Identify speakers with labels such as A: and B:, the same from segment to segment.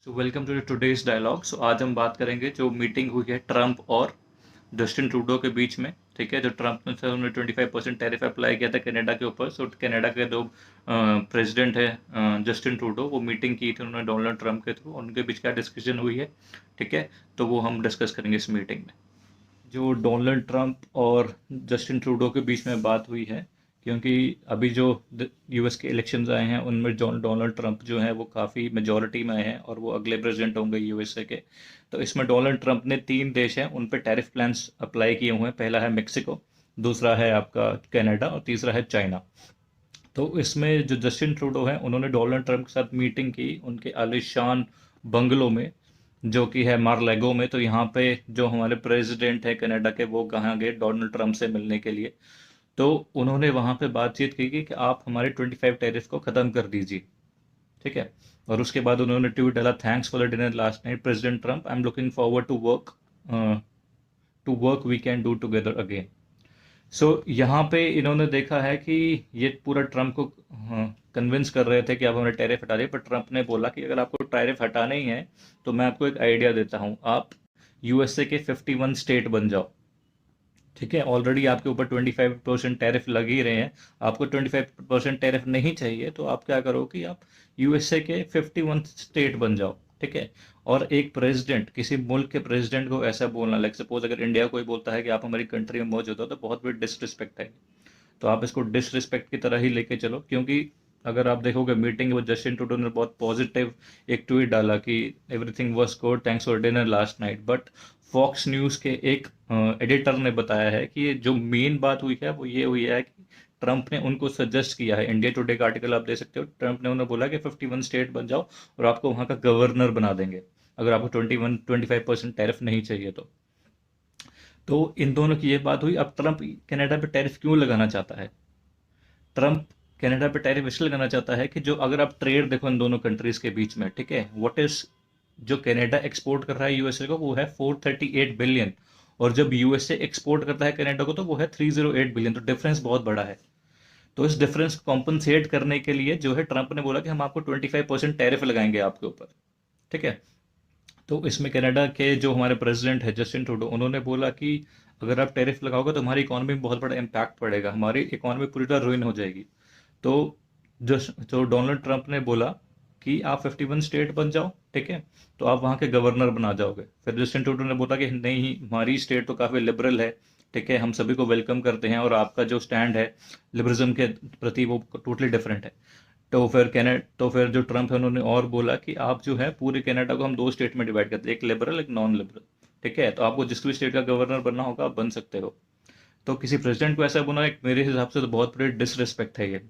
A: So welcome to today's dialogue. So आज हम बात करेंगे जो मीटिंग हुई है ट्रंप और जस्टिन ट्रूडो के बीच में। ठीक है, जो ट्रंप ने 25% टैरिफ अप्लाई किया था कनाडा के ऊपर। सो कनाडा के जो प्रेसिडेंट है जस्टिन ट्रूडो, वो मीटिंग की थी उन्होंने डोनाल्ड ट्रंप के थ्रू। उनके बीच क्या डिस्कशन हुई है, ठीक है, तो वो हम डिस्कस करेंगे इस मीटिंग में। जो डोनाल्ड ट्रंप और जस्टिन ट्रूडो के बीच में बात हुई है, क्योंकि अभी जो यूएस के इलेक्शंस आए हैं उनमें डोनाल्ड ट्रंप जो है वो काफ़ी मेजॉरिटी में आए हैं और वो अगले प्रेसिडेंट होंगे यूएसए के। तो इसमें डोनाल्ड ट्रंप ने 3 देश हैं उन पे टैरिफ प्लान्स अप्लाई किए हुए हैं। पहला है मेक्सिको, दूसरा है आपका कनाडा और तीसरा है चाइना। तो इसमें जो जस्टिन ट्रूडो हैं उन्होंने डोनाल्ड ट्रंप के साथ मीटिंग की उनके आलीशान बंगलो में, जो कि है मार लेगो में। तो यहाँ पे जो हमारे प्रेसिडेंट है कनाडा के, वो कहाँ गए डोनाल्ड ट्रंप से मिलने के लिए। तो उन्होंने वहाँ पे बातचीत की कि आप हमारे 25 टैरिफ को ख़त्म कर दीजिए। ठीक है, और उसके बाद उन्होंने ट्वीट डाला, thanks for the dinner last night president Trump, I am looking forward to work we can do together again. So यहाँ पे इन्होंने देखा है कि ये पूरा ट्रंप को कन्विंस कर रहे थे कि आप हमारे टैरिफ हटा दें, पर ट्रंप ने बोला कि अगर आपको टैरिफ हटाने ही है तो मैं आपको एक आइडिया देता हूँ, आप यूएसए के 51 स्टेट बन जाओ। ठीक है, ऑलरेडी आपके ऊपर 25% टैरिफ लग ही रहे हैं, आपको 25% टैरिफ नहीं चाहिए, तो आप क्या करो कि आप यूएसए के 51 स्टेट बन जाओ। ठीक है, और एक प्रेसिडेंट, किसी मुल्क के प्रेसिडेंट को ऐसा बोलना, लाइक सपोज अगर इंडिया कोई बोलता है कि आप हमारी कंट्री में मौजूद हो, तो बहुत बड़ी डिसरिस्पेक्ट है। तो आप इसको डिसरिस्पेक्ट की तरह ही लेके चलो, क्योंकि अगर आप देखोगे मीटिंग में जस्टिन ट्रूडो ने बहुत पॉजिटिव एक ट्वीट डाला कि everything was good, thanks for dinner last night. But Fox News के एक एडिटर ने बताया है कि ये जो मेन बात हुई है वो ये हुई है कि ट्रंप ने उनको सजेस्ट किया है, इंडिया टुडे का आर्टिकल आप दे सकते हो, ट्रंप ने उन्हें बोला कि 51 स्टेट बन जाओ और आपको वहाँ का गवर्नर बना देंगे अगर आपको 25% टैरिफ नहीं चाहिए तो इन दोनों की ये बात हुई। अब ट्रंप कनाडा पे टैरिफ क्यों लगाना चाहता है? ट्रंप कनाडा पे टैरिफ इसलिए लगाना चाहता है कि जो अगर आप ट्रेड देखो इन दोनों कंट्रीज के बीच में, ठीक है, व्हाट इज जो कनाडा एक्सपोर्ट कर रहा है यूएसए को वो है 438 बिलियन, और जब यूएसए एक्सपोर्ट करता है कनाडा को तो वो है 308 बिलियन। तो डिफरेंस बहुत बड़ा है। तो इस डिफरेंस को कॉम्पनसेट करने के लिए जो है ट्रंप ने बोला कि हम आपको 25% टैरिफ लगाएंगे आपके ऊपर। ठीक है, तो इसमें कनाडा के जो हमारे प्रेसिडेंट है जस्टिन ट्रूडो, उन्होंने बोला कि अगर आप टैरिफ लगाओगे तो हमारी इकोनॉमी में बहुत बड़ा इम्पैक्ट पड़ेगा, हमारी इकोनॉमी पूरी तरह रुइन हो जाएगी। तो जो डोनाल्ड ट्रंप ने बोला कि आप 51 स्टेट बन जाओ, ठीक है, तो आप वहाँ के गवर्नर बना जाओगे। फिर जस्टिन ट्रूडो ने बोला कि नहीं, हमारी स्टेट तो काफ़ी लिबरल है, ठीक है, हम सभी को वेलकम करते हैं और आपका जो स्टैंड है लिबरलिज्म के प्रति वो टोटली डिफरेंट है। तो फिर जो ट्रंप है उन्होंने और बोला कि आप जो है पूरे कनाडा को हम 2 स्टेट में डिवाइड करते हैं, एक लिबरल एक नॉन लिबरल। ठीक है, तो आपको जिस भी स्टेट का गवर्नर बनना होगा आप बन सकते हो। तो किसी प्रेसिडेंट को ऐसा बोलना एक मेरे हिसाब से तो बहुत बड़ी डिसरिस्पेक्ट है ये।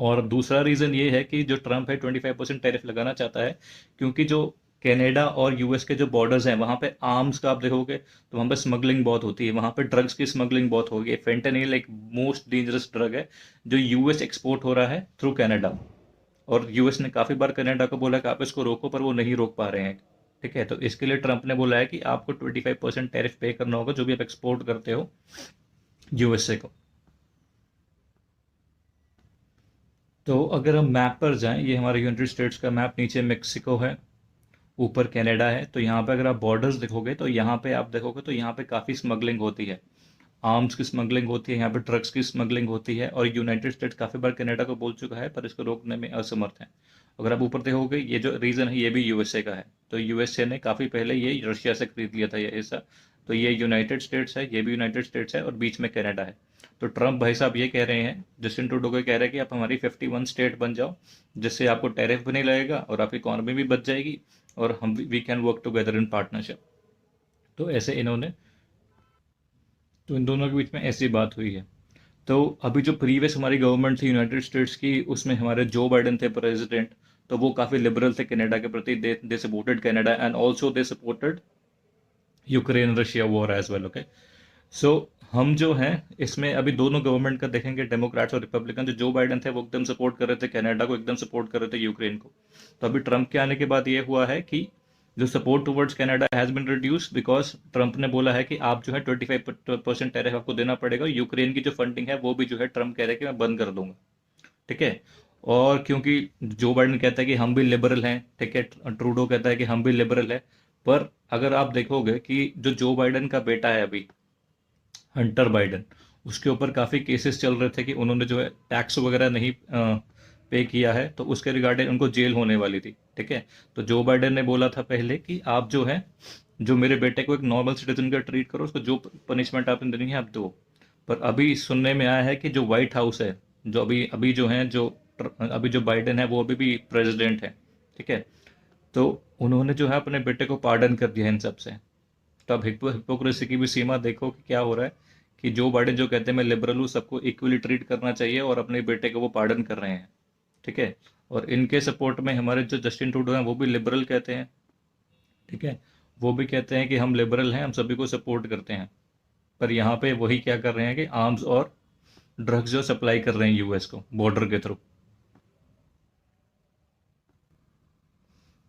A: और दूसरा रीज़न ये है कि जो ट्रंप है 25% टैरिफ लगाना चाहता है, क्योंकि जो कनाडा और यूएस के जो बॉर्डर्स हैं वहाँ पे आर्म्स का आप देखोगे तो वहाँ पे स्मगलिंग बहुत होती है, वहाँ पे ड्रग्स की स्मगलिंग बहुत होगी। फेंटेनिल एक मोस्ट डेंजरस ड्रग है जो यूएस एक्सपोर्ट हो रहा है थ्रू कनाडा, और यूएस ने काफ़ी बार कनाडा को बोला कि आप इसको रोको, पर वो नहीं रोक पा रहे हैं। ठीक है, तो इसके लिए ट्रंप ने बोला है कि आपको 25% टैरिफ पे करना होगा जो भी आप एक्सपोर्ट करते हो यूएसए को। तो अगर हम मैप पर जाएं, ये हमारे यूनाइटेड स्टेट्स का मैप, नीचे मेक्सिको है, ऊपर कनाडा है। तो यहाँ पे अगर आप बॉर्डर्स देखोगे तो यहाँ पे आप देखोगे तो यहाँ पे काफ़ी स्मगलिंग होती है, आर्म्स की स्मगलिंग होती है, यहाँ पे ड्रग्स की स्मगलिंग होती है, और यूनाइटेड स्टेट्स काफ़ी बार कनाडा को बोल चुका है पर इसको रोकने में असमर्थ है। अगर आप ऊपर देखोगे ये जो रीजन है ये भी यूएसए का है। तो यूएसए ने काफ़ी पहले ये रशिया से खरीद लिया था ये हिस्सा। तो ये यूनाइटेड स्टेट्स है, ये भी यूनाइटेड स्टेट्स है, और बीच में कनाडा है। तो ट्रंप भाई साहब ये कह रहे हैं, जस्टिन ट्रूडो को कह रहे हैं कि आप हमारी 51 स्टेट बन जाओ, जिससे आपको टैरिफ भी नहीं लगेगा और आपकी इकॉनमी भी बच जाएगी, और हम we can work together in partnership. तो ऐसे इन्होंने, तो इन दोनों के बीच में ऐसी बात हुई है। तो अभी जो प्रीवियस हमारी गवर्नमेंट थी यूनाइटेड स्टेट्स की, उसमें हमारे जो बाइडन थे प्रेसिडेंट, तो वो काफ़ी लिबरल थे कनाडा के प्रति, they supported Canada and also they supported Ukraine Russia war as well. Okay, so हम जो हैं इसमें अभी दोनों गवर्नमेंट का देखेंगे, डेमोक्रेट्स और रिपब्लिकन। जो बाइडन थे वो एकदम सपोर्ट कर रहे थे कनाडा को, एकदम सपोर्ट कर रहे थे यूक्रेन को। तो अभी ट्रंप के आने के बाद ये हुआ है कि जो support towards Canada has been reduce, because Trump ने बोला है कि आप जो है 25% टैरिफ आपको देना पड़ेगा। यूक्रेन की जो फंडिंग है वो भी जो है ट्रंप कह रहे हैं कि मैं बंद कर दूंगा। ठीक है, और क्योंकि जो बाइडेन कहता है कि हम भी लिबरल हैं, ठीक है, ट्रूडो कहता है कि हम भी लिबरल है, पर अगर आप देखोगे कि जो बाइडेन का बेटा है अभी, हंटर बाइडेन, उसके ऊपर काफ़ी केसेस चल रहे थे कि उन्होंने जो है टैक्स वगैरह नहीं पे किया है, तो उसके रिगार्डिंग उनको जेल होने वाली थी, ठीक है। तो जो बाइडेन ने बोला था पहले कि आप जो है, जो मेरे बेटे को एक नॉर्मल सिटीजन का ट्रीट करो, उसको जो पनिशमेंट आपने देनी है आप दो। पर अभी सुनने में आया है कि जो व्हाइट हाउस है, जो अभी अभी जो है, अभी जो बाइडेन है वो अभी भी प्रेसिडेंट है, ठीक है, तो उन्होंने जो है अपने बेटे को पार्डन कर दिया इन सब से। तो अब हिपोक्रेसी की भी सीमा देखो कि क्या हो रहा है, कि जो बाइडेन जो कहते हैं मैं लिबरल हूँ, सबको इक्वली ट्रीट करना चाहिए, और अपने बेटे को वो पार्डन कर रहे हैं, ठीक है। और इनके सपोर्ट में हमारे जो जस्टिन ट्रूडो हैं वो भी लिबरल कहते हैं, ठीक है, वो भी कहते हैं कि हम लिबरल हैं, हम सभी को सपोर्ट करते हैं। पर यहाँ पे वही क्या कर रहे हैं कि आर्म्स और ड्रग्स जो सप्लाई कर रहे हैं यूएस को बॉर्डर के थ्रू।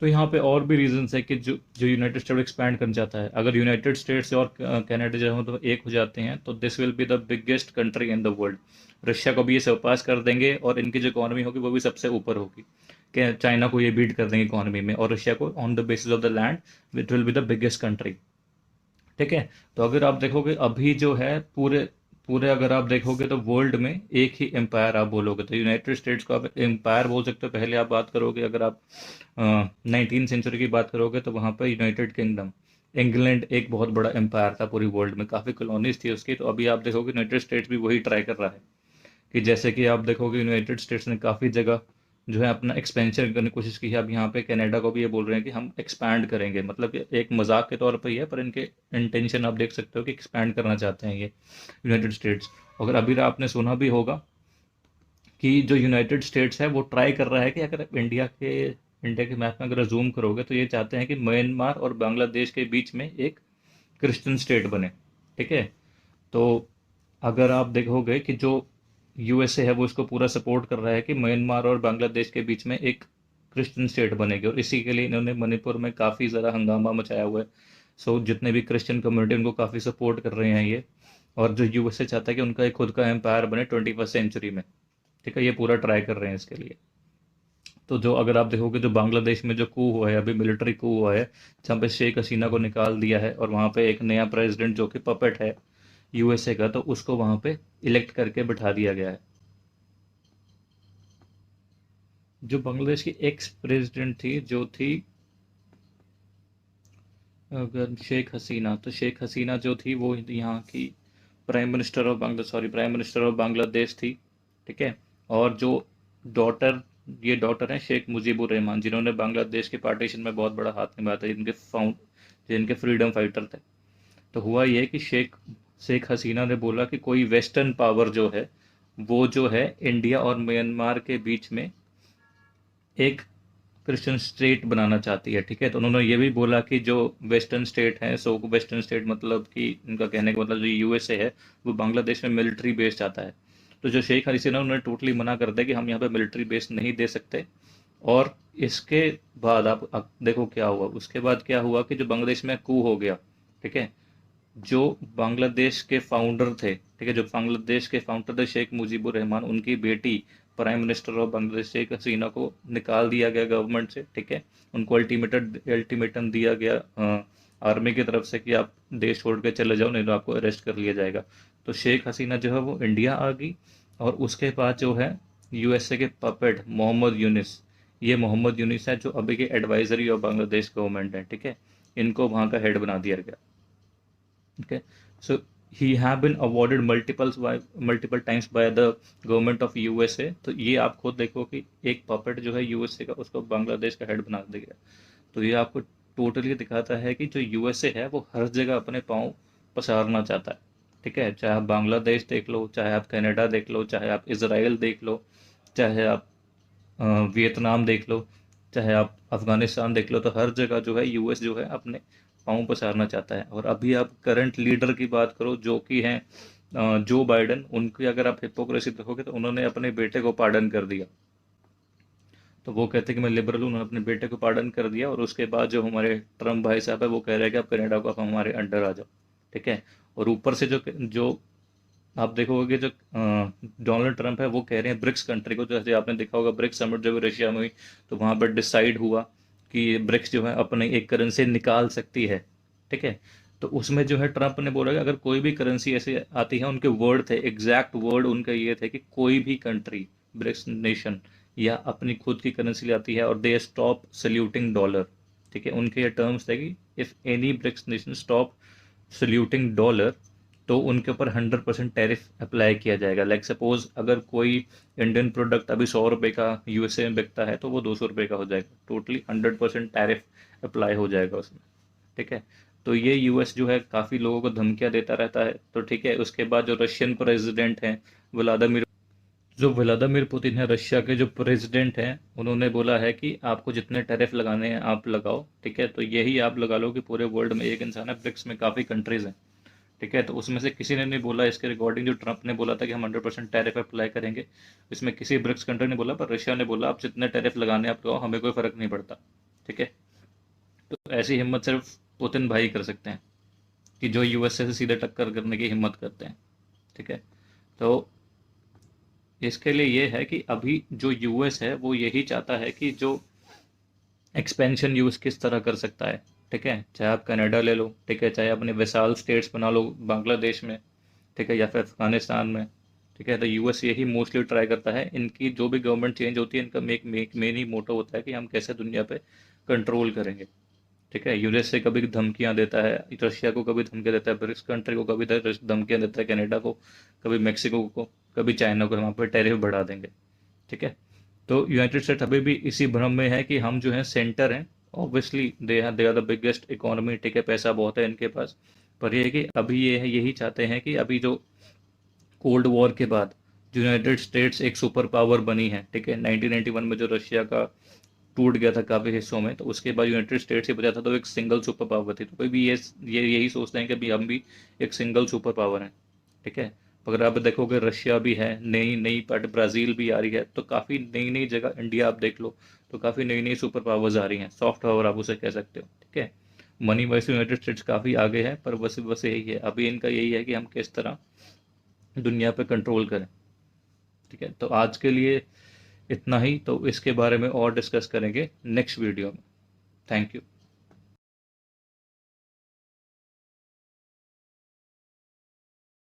A: तो यहाँ पे और भी रीजंस है कि जो जो यूनाइटेड स्टेट एक्सपैंड करना चाहता है, अगर यूनाइटेड स्टेट्स और कनाडा जो है तो एक हो जाते हैं, तो this will be the biggest country in the world. Russia को भी ये सरपास कर देंगे, और इनकी जो इकोनॉमी होगी वो भी सबसे ऊपर होगी, कि चाइना को ये बीट कर देंगे इकोनॉमी में, और रशिया को on the basis of the land it will be the biggest country, ठीक है। तो अगर आप देखोगे अभी जो है पूरे पूरे अगर आप देखोगे तो वर्ल्ड में एक ही एम्पायर आप बोलोगे तो यूनाइटेड स्टेट्स को आप एम्पायर बोल सकते हो। पहले आप बात करोगे, अगर आप 19th सेंचुरी की बात करोगे, तो वहाँ पर यूनाइटेड किंगडम, इंग्लैंड एक बहुत बड़ा एम्पायर था पूरी वर्ल्ड में, काफ़ी कॉलोनीज थी उसकी। तो अभी आप देखोगे यूनाइटेड स्टेट्स भी वही ट्राई कर रहा है, कि जैसे कि आप देखोगे यूनाइटेड स्टेट्स ने काफ़ी जगह जो है अपना एक्सपेंशन करने की कोशिश की है। अब यहाँ पे कनाडा को भी ये बोल रहे हैं कि हम एक्सपैंड करेंगे, मतलब कि एक मजाक के तौर पे ही है, पर इनके इंटेंशन आप देख सकते हो कि एक्सपैंड करना चाहते हैं ये यूनाइटेड स्टेट्स। अगर अभी आपने सुना भी होगा कि जो यूनाइटेड स्टेट्स है वो ट्राई कर रहा है कि अगर आप इंडिया के मैप में अगर जूम करोगे, तो ये चाहते हैं कि म्यांमार और बांग्लादेश के बीच में एक क्रिश्चियन स्टेट बने, ठीक है। तो अगर आप देखोगे कि जो यूएसए है वो इसको पूरा सपोर्ट कर रहा है कि म्यांमार और बांग्लादेश के बीच में एक क्रिश्चियन स्टेट बनेगी, और इसी के लिए इन्होंने मणिपुर में काफ़ी ज़्यादा हंगामा मचाया हुआ है। सो जितने भी क्रिश्चियन कम्युनिटी उनको काफ़ी सपोर्ट कर रहे हैं ये, और जो यूएसए चाहता है कि उनका एक खुद का एम्पायर बने 21st सेंचुरी में, ठीक है, ये पूरा ट्राई कर रहे हैं इसके लिए। तो जो अगर आप देखोगे जो बांग्लादेश में जो कू हुआ है, अभी मिलिट्री कू हुआ है, जहाँ पे शेख हसीना को निकाल दिया है, और वहाँ पे एक नया प्रेसिडेंट जो कि पपेट है यूएसए का, तो उसको वहाँ पे इलेक्ट करके बिठा दिया गया है। जो बांग्लादेश की एक्स प्रेसिडेंट थी, जो थी अगर शेख हसीना, तो शेख हसीना जो थी वो यहाँ की प्राइम मिनिस्टर ऑफ बांग्लादेश थी, ठीक है। और जो डॉटर ये डॉटर है शेख मुजीबुर रहमान, जिन्होंने बांग्लादेश के पार्टीशन में बहुत बड़ा हाथ निभाया था, जिनके फ्रीडम फाइटर थे। तो हुआ ये कि शेख हसीना ने बोला कि कोई वेस्टर्न पावर जो है वो जो है इंडिया और म्यांमार के बीच में एक क्रिश्चियन स्टेट बनाना चाहती है, ठीक है। तो उन्होंने ये भी बोला कि जो वेस्टर्न स्टेट है, सो वेस्टर्न स्टेट मतलब कि उनका कहने का मतलब जो यूएसए है वो बांग्लादेश में मिलिट्री बेस चाहता है। तो जो शेख हसीना उन्होंने टोटली मना कर दिया कि हम यहाँ पे मिलिट्री बेस नहीं दे सकते। और इसके बाद आप देखो क्या हुआ, उसके बाद क्या हुआ कि जो बांग्लादेश में कू हो गया, ठीक है। जो बांग्लादेश के फाउंडर थे, ठीक है, जो बांग्लादेश के फाउंडर थे शेख मुजीबुर रहमान, उनकी बेटी prime minister of Bangladesh Sheikh Hasina को निकाल दिया गया गवर्नमेंट से, ठीक है। उनको अल्टीमेटम दिया गया आर्मी की तरफ से कि आप देश छोड़ के चले जाओ, नहीं तो आपको अरेस्ट कर लिया जाएगा। तो शेख हसीना जो है वो इंडिया आ गई, और उसके बाद जो है यूएसए के पपेट मोहम्मद यूनिस, ये मोहम्मद यूनिस है जो अभी के एडवाइजरी ऑफ बांग्लादेश गवर्नमेंट है, ठीक है, इनको वहाँ का हेड बना दिया गया। Okay, so he have been awarded multiple times by the government of USA। तो ये आप खुद देखो कि एक पपेट जो है यूएसए का, उसको बांग्लादेश का हेड बना दिया गया। तो ये आपको टोटली दिखाता है कि जो यूएसए है वो हर जगह अपने पाँव पसारना चाहता है, ठीक है। चाहे आप बांग्लादेश देख लो, चाहे आप कनाडा देख लो, चाहे आप इसराइल देख लो, चाहे आप वियतनाम देख लो, चाहे आप अफगानिस्तान देख लो, तो हर जगह जो है यूएस जो है अपने पाँव पसारना चाहता है। और अभी आप करंट लीडर की बात करो जो कि हैं जो बाइडन, उनकी अगर आप हिपोक्रेसी देखोगे तो उन्होंने अपने बेटे को पार्डन कर दिया। तो वो कहते हैं कि मैं लिबरल हूँ, उन्होंने अपने बेटे को पार्डन कर दिया, और उसके बाद जो हमारे ट्रम्प भाई साहब है वो कह रहे हैं कि आप कनाडा को आप हमारे अंडर आ जाओ, ठीक है। और ऊपर से जो जो आप देखोगे जो डोनाल्ड ट्रंप है वो कह रहे हैं ब्रिक्स कंट्री को, जैसे आपने देखा होगा ब्रिक्स समिट जब रशिया में हुई तो वहाँ पर डिसाइड हुआ कि ब्रिक्स जो है अपने एक करेंसी निकाल सकती है, ठीक है। तो उसमें जो है ट्रंप ने बोला कि अगर कोई भी करेंसी ऐसे आती है, उनके वर्ड थे, एग्जैक्ट वर्ड उनका ये थे कि कोई भी कंट्री ब्रिक्स नेशन या अपनी खुद की करेंसी लाती है और दे स्टॉप सल्यूटिंग डॉलर, ठीक है, उनके ये टर्म्स थे कि if any BRICS nation stop saluting dollar तो उनके ऊपर 100% टैरिफ अप्लाई किया जाएगा। लाइक सपोज अगर कोई इंडियन प्रोडक्ट अभी 100 रुपये का यूएसए में बिकता है तो वो 200 रुपये का हो जाएगा, टोटली 100% टैरिफ अप्लाई हो जाएगा उसमें, ठीक है। तो ये यूएस जो है काफ़ी लोगों को धमकियां देता रहता है, तो ठीक है। उसके बाद जो रशियन प्रेसिडेंट हैं व्लादिमीर व्लादिमीर पुतिन है, रशिया के जो प्रेसिडेंट हैं, उन्होंने बोला है कि आपको जितने टैरिफ लगाने हैं आप लगाओ, ठीक है। तो यही आप लगा लो कि पूरे वर्ल्ड में एक इंसान है, ब्रिक्स में काफ़ी कंट्रीज हैं, ठीक है। तो उसमें से किसी ने नहीं बोला इसके रिकॉर्डिंग, जो ट्रंप ने बोला था कि हम 100% टैरिफ अप्लाई करेंगे, इसमें किसी ब्रिक्स कंट्री ने बोला, पर रशिया ने बोला आप जितने टैरिफ लगाने आप लगाओ, हमें कोई फ़र्क नहीं पड़ता, ठीक है। तो ऐसी हिम्मत सिर्फ पुतिन भाई कर सकते हैं कि जो यूएसए से सीधे टक्कर करने की हिम्मत करते हैं, ठीक है। तो इसके लिए ये है कि अभी जो यूएस है वो यही चाहता है कि जो एक्सपेंशन यूज़ किस तरह कर सकता है, ठीक है। चाहे आप कनाडा ले लो, ठीक है, चाहे अपने विशाल स्टेट्स बना लो बांग्लादेश में, ठीक है, या फिर अफगानिस्तान में, ठीक है। तो यूएस यही मोस्टली ट्राई करता है, इनकी जो भी गवर्नमेंट चेंज होती है इनका मेन ही मोटो होता है कि हम कैसे दुनिया पे कंट्रोल करेंगे, ठीक है। यूएस से कभी धमकियां देता है, रशिया को कभी धमकियां देता है, ब्रिक्स कंट्री को कभी धमकियां देता है, कनाडा को, कभी मैक्सिको को, कभी चाइना को, वहाँ पर टैरिफ बढ़ा देंगे, ठीक है। तो यूनाइटेड स्टेट अभी भी इसी भ्रम में है कि हम जो है सेंटर हैं, obviously they are the biggest economy, ठीक है, पैसा बहुत है इनके पास। पर ये है कि अभी ये है, यही चाहते हैं कि अभी जो कोल्ड वॉर के बाद जो यूनाइटेड स्टेट्स एक सुपर पावर बनी है, ठीक है, 1991 में जो रशिया का टूट गया था काफ़ी हिस्सों में, तो उसके बाद यूनाइटेड स्टेट्स ही बचा था, तो एक सिंगल सुपर पावर थी। तो कोई भी ये यही सोचते हैं कि अभी हम भी एक सिंगल सुपर पावर हैं, ठीक है। अगर आप देखोगे रशिया भी है, नई नई पार्ट ब्राज़ील भी आ रही है, तो काफ़ी नई नई जगह, इंडिया आप देख लो तो काफ़ी नई नई सुपर पावर्स आ रही हैं, सॉफ्ट पावर आप उसे कह सकते हो, ठीक है। मनी वाइज यूनाइटेड स्टेट्स काफ़ी आगे है, पर बस यही है, अभी इनका यही है कि हम किस तरह दुनिया पे कंट्रोल करें, ठीक है। तो आज के लिए इतना ही, तो इसके बारे में और डिस्कस करेंगे नेक्स्ट वीडियो में। Thank you.